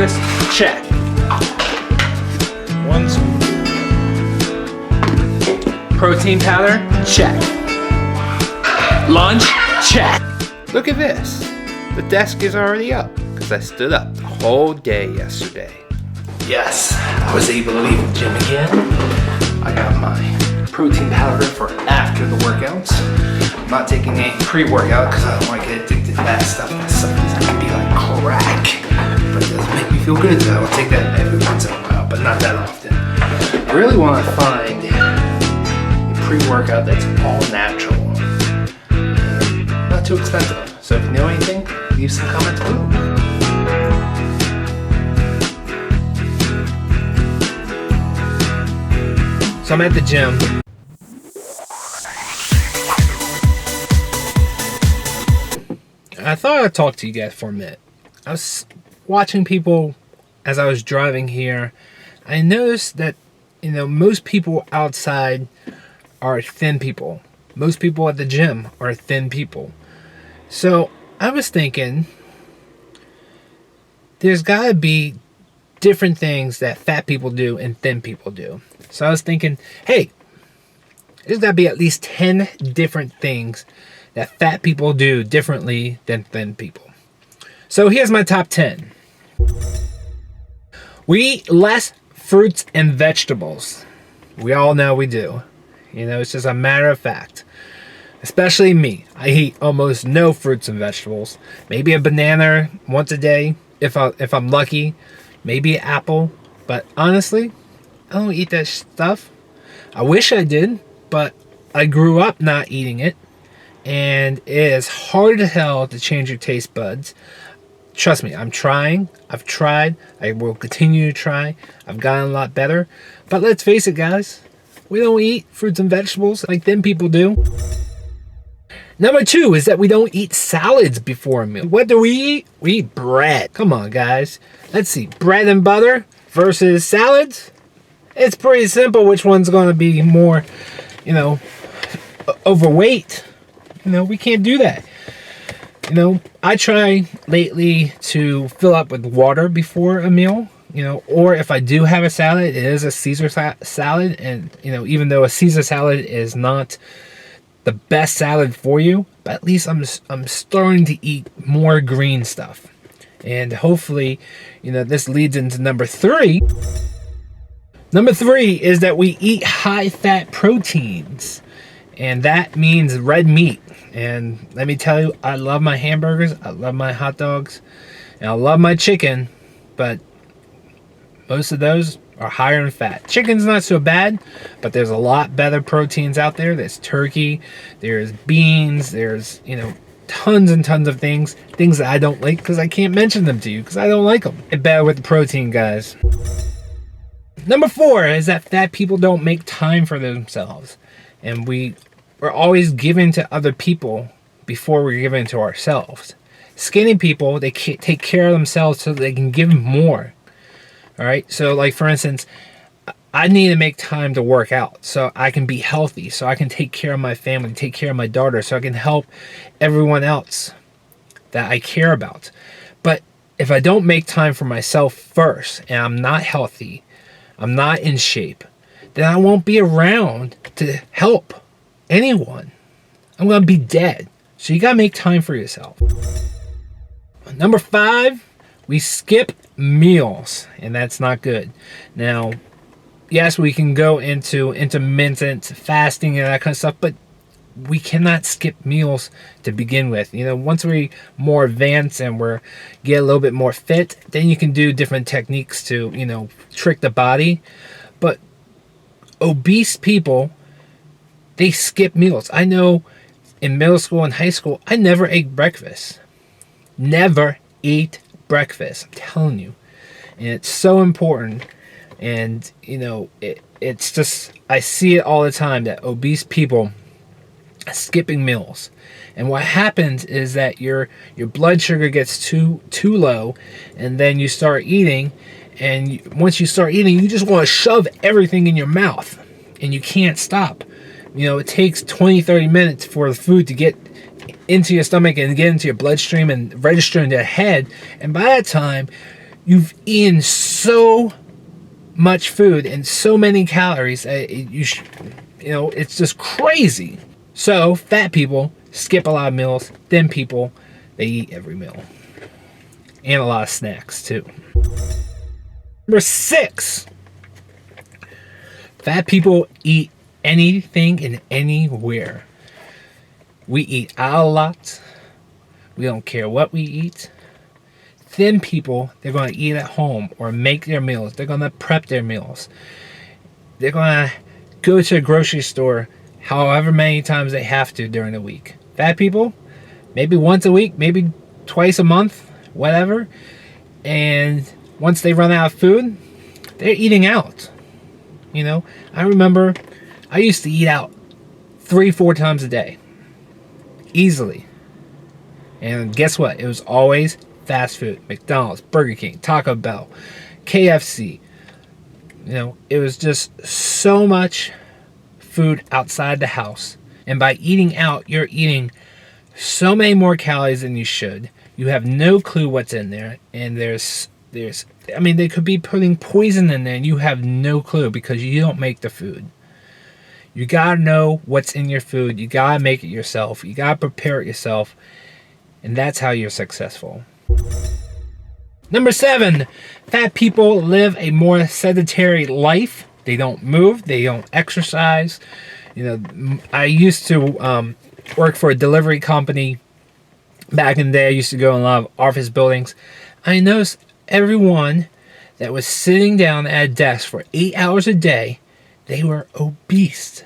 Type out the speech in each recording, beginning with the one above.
Breakfast, check. 1 scoop. Protein powder, check. Lunch, check. Look at this. The desk is already up because I stood up the whole day yesterday. Yes, I was able to leave the gym again. I got my protein powder for after the workouts. I'm not taking any pre-workout because I don't want to get addicted to that stuff. That stuff can be like crack. But it does make me feel good, so I'll take that every once in a while, but not that often. I really want to find a pre-workout that's all natural. Not too expensive. So if you know anything, leave some comments below. So I'm at the gym. I thought I'd talk to you guys for a minute. I was watching people as I was driving here. I noticed that, you know, most people outside are thin people. Most people at the gym are thin people. So I was thinking there's got to be different things that fat people do and thin people do. So I was thinking, hey, there's got to be at least 10 different things that fat people do differently than thin people. So here's my top 10. We eat less fruits and vegetables. We all know we do. You know, it's just a matter of fact. Especially me. I eat almost no fruits and vegetables. Maybe a banana once a day if I'm lucky. Maybe an apple. But honestly, I don't eat that stuff. I wish I did, but I grew up not eating it. And it is hard as hell to change your taste buds. Trust me, I'm trying. I've tried. I will continue to try. I've gotten a lot better. But let's face it, guys. We don't eat fruits and vegetables like thin people do. Number 2 is that we don't eat salads before a meal. What do we eat? We eat bread. Come on, guys. Let's see. Bread and butter versus salads. It's pretty simple which one's going to be more, you know, overweight. You know, we can't do that. You know, I try lately to fill up with water before a meal. You know, or if I do have a salad, it is a Caesar salad. And, you know, even though a Caesar salad is not the best salad for you, but at least I'm starting to eat more green stuff. And hopefully, you know, this leads into number 3. Number 3 is that we eat high-fat proteins. And that means red meat. And let me tell you, I love my hamburgers, I love my hot dogs, and I love my chicken, but most of those are higher in fat. Chicken's not so bad, but there's a lot better proteins out there. There's turkey, there's beans, there's, you know, tons and tons of things that I don't like because I can't mention them to you because I don't like them. Get better with the protein, guys. Number 4 is that fat people don't make time for themselves. And we're always giving to other people before we're giving to ourselves. Skinny people, they can't take care of themselves so they can give more. All right, so like for instance, I need to make time to work out so I can be healthy, so I can take care of my family, take care of my daughter, so I can help everyone else that I care about. But if I don't make time for myself first and I'm not healthy, I'm not in shape, then I won't be around to help anyone. I'm going to be dead. So you got to make time for yourself. Number 5, we skip meals, and that's not good. Now, yes, we can go into intermittent fasting and that kind of stuff, but we cannot skip meals to begin with. You know, once we're more advanced and we're get a little bit more fit, then you can do different techniques to, you know, trick the body. But obese people, they skip meals. I know in middle school and high school, I never ate breakfast. Never ate breakfast. I'm telling you. And it's so important. And, you know, it's just, I see it all the time that obese people skipping meals. And what happens is that your blood sugar gets too low, and then you start eating, and once you start eating, you just want to shove everything in your mouth, and you can't stop. You know, it takes 20-30 minutes for the food to get into your stomach and get into your bloodstream and register in your head, and by that time You've eaten so much food and so many calories that it's just crazy. So fat people skip a lot of meals. Thin people, they eat every meal. And a lot of snacks too. Number 6. Fat people eat anything and anywhere. We eat out a lot. We don't care what we eat. Thin people, they're going to eat at home or make their meals. They're going to prep their meals. They're going to go to a grocery store however many times they have to during the week. Fat people, maybe once a week, maybe twice a month, whatever. And once they run out of food, they're eating out. I remember I used to eat out 3-4 times a day. Easily. And guess what? It was always fast food. McDonald's, Burger King, Taco Bell, KFC. It was just so much food outside the house. And by eating out, you're eating so many more calories than you should. You have no clue what's in there. And they could be putting poison in there and you have no clue because you don't make the food. You gotta know what's in your food. You gotta make it yourself. You gotta prepare it yourself. And that's how you're successful. Number 7, fat people live a more sedentary life. They don't move. They don't exercise. I used to work for a delivery company. Back in the day, I used to go in a lot of office buildings. I noticed everyone that was sitting down at a desk for 8 hours a day, they were obese.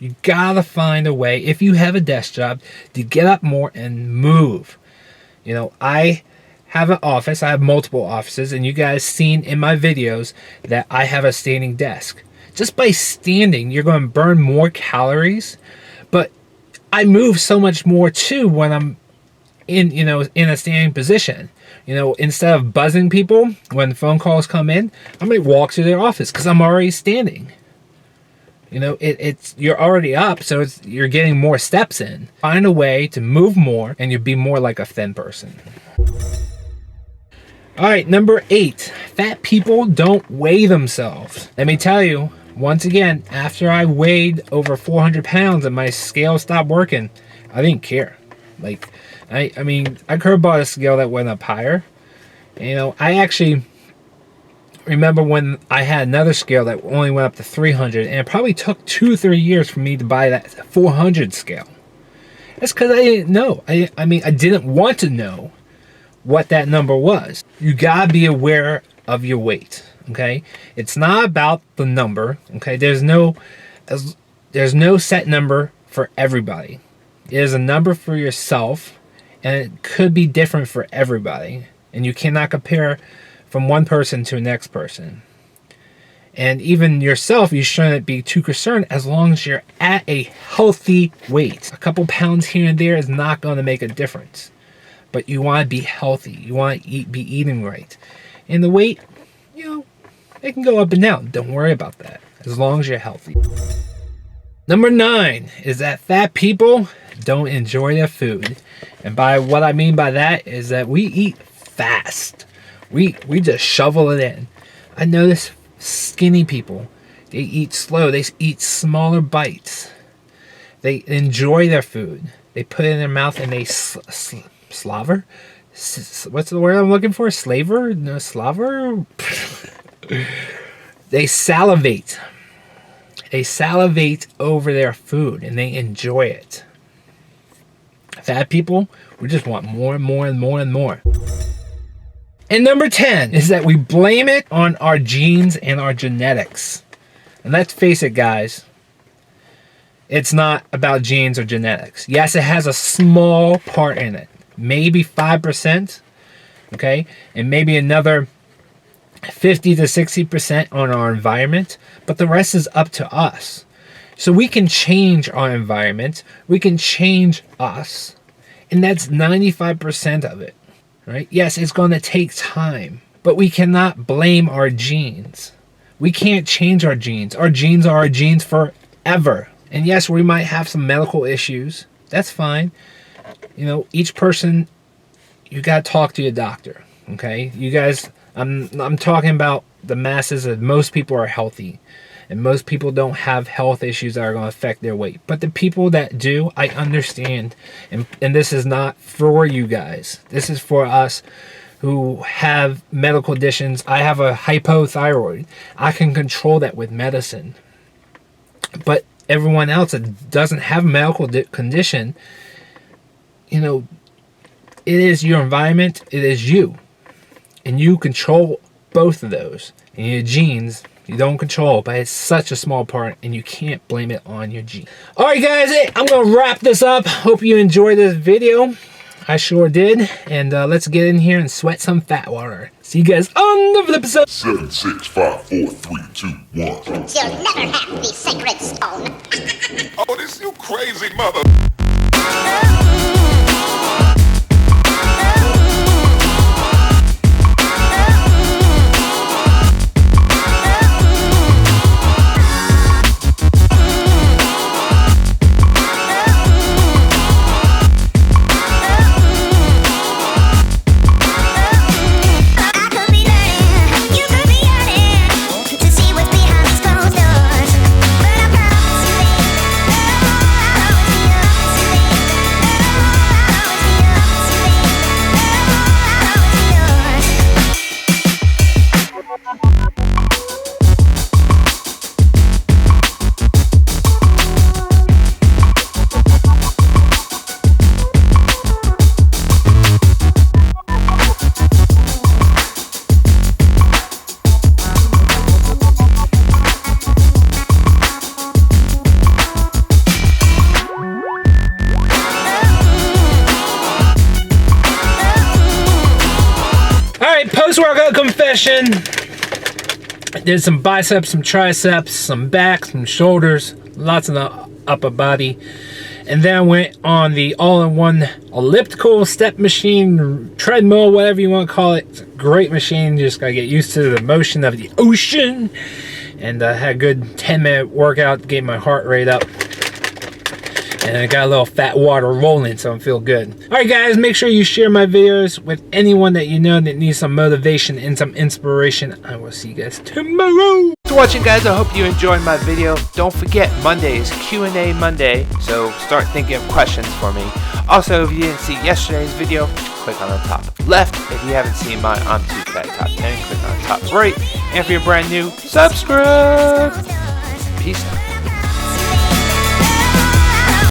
You gotta find a way, if you have a desk job, to get up more and move. I have an office. I have multiple offices, and you guys seen in my videos that I have a standing desk. Just by standing, you're going to burn more calories, but I move so much more too when I'm in a standing position. Instead of buzzing people when phone calls come in, I might walk to their office because I'm already standing. You're already up, so you're getting more steps in. Find a way to move more, and you'll be more like a thin person. All right, number 8. Fat people don't weigh themselves. Let me tell you, once again, after I weighed over 400 pounds and my scale stopped working, I didn't care. I could have bought a scale that went up higher. I actually remember when I had another scale that only went up to 300, and it probably took 2-3 years for me to buy that 400 scale. That's because I didn't know. I didn't want to know what that number was. You gotta be aware of your weight, okay? It's not about the number, okay? There's no set number for everybody. It is a number for yourself, and it could be different for everybody, and you cannot compare from one person to the next person. And even yourself, you shouldn't be too concerned as long as you're at a healthy weight. A couple pounds here and there is not going to make a difference. But you want to be healthy. You want to be eating right. And the weight, it can go up and down. Don't worry about that, as long as you're healthy. Number 9 is that fat people don't enjoy their food. And by what I mean by that is that we eat fast. We just shovel it in. I notice skinny people, they eat slow. They eat smaller bites. They enjoy their food. They put it in their mouth and they slaver? What's the word I'm looking for? Slaver? No, slaver? They salivate. They salivate over their food and they enjoy it. Fat people, we just want more and more and more and more. And number 10 is that we blame it on our genes and our genetics. And let's face it, guys. It's not about genes or genetics. Yes, it has a small part in it. Maybe 5%. Okay? And maybe another 50 to 60% on our environment. But the rest is up to us. So we can change our environment. We can change us. And that's 95% of it. Right? Yes, it's going to take time, but we cannot blame our genes. We can't change our genes. Our genes are our genes forever. And yes, we might have some medical issues. That's fine. Each person, you got to talk to your doctor. Okay? You guys I'm talking about the masses of most people are healthy. And most people don't have health issues that are going to affect their weight. But the people that do, I understand. And this is not for you guys. This is for us who have medical conditions. I have a hypothyroid. I can control that with medicine. But everyone else that doesn't have a medical condition, you know, it is your environment. It is you. And you control both of those. And your genes, you don't control, but it's such a small part, and you can't blame it on your genes. All right, guys, I'm going to wrap this up. Hope you enjoyed this video. I sure did. And let's get in here and sweat some fat water. See you guys on the flip side. 7, 6, 5, 4, 3, 2, 1. You'll never have the sacred stone. Oh, this you crazy mother. Post-workout confession. I did some biceps, some triceps, some back, some shoulders, lots of the upper body. And then I went on the all-in-one elliptical step machine, treadmill, whatever you want to call it. It's a great machine. You just got to get used to the motion of the ocean. And I had a good 10-minute workout to get my heart rate up. And I got a little fat water rolling, so I feel good. Alright guys, make sure you share my videos with anyone that you know that needs some motivation and some inspiration. I will see you guys tomorrow. Thanks for watching, guys. I hope you enjoyed my video. Don't forget, Monday is Q&A Monday, so start thinking of questions for me. Also, if you didn't see yesterday's video, click on the top left. If you haven't seen my I'm Too Fat Top 10, click on the top right. And if you're brand new, subscribe. Peace out.